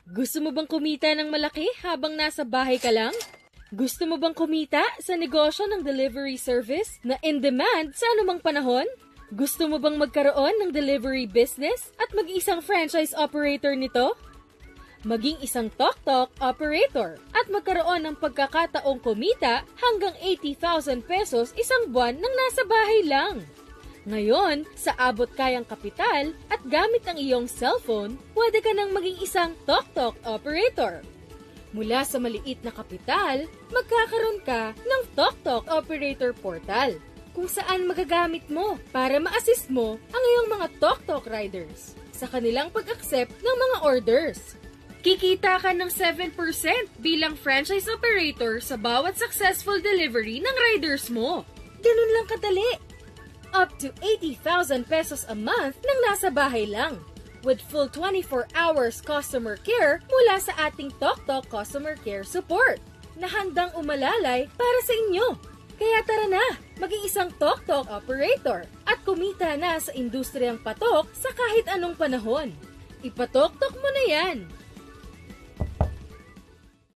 Gusto mo bang kumita ng malaki habang nasa bahay ka lang? Gusto mo bang kumita sa negosyo ng delivery service na in-demand sa anumang panahon? Gusto mo bang magkaroon ng delivery business at mag-isang franchise operator nito? Maging isang tok-tok operator at magkaroon ng pagkakataong kumita hanggang 80,000 pesos isang buwan nang nasa bahay lang. Ngayon, sa abot kayang kapital at gamit ang iyong cellphone, pwede ka nang maging isang tok-tok operator. Mula sa maliit na kapital, magkakaroon ka ng tok-tok operator portal, kung saan magagamit mo para ma-assist mo ang iyong mga tok-tok riders sa kanilang pag-accept ng mga orders. Kikita ka ng 7% bilang franchise operator sa bawat successful delivery ng riders mo. Ganun lang kadali. Up to 80,000 pesos a month nang nasa bahay lang, with full 24 hours customer care mula sa ating tok-tok customer care support na handang umalalay para sa inyo. Kaya tara na, maging isang tok-tok operator at kumita na sa industriyang patok sa kahit anong panahon. Ipatok-tok mo na yan!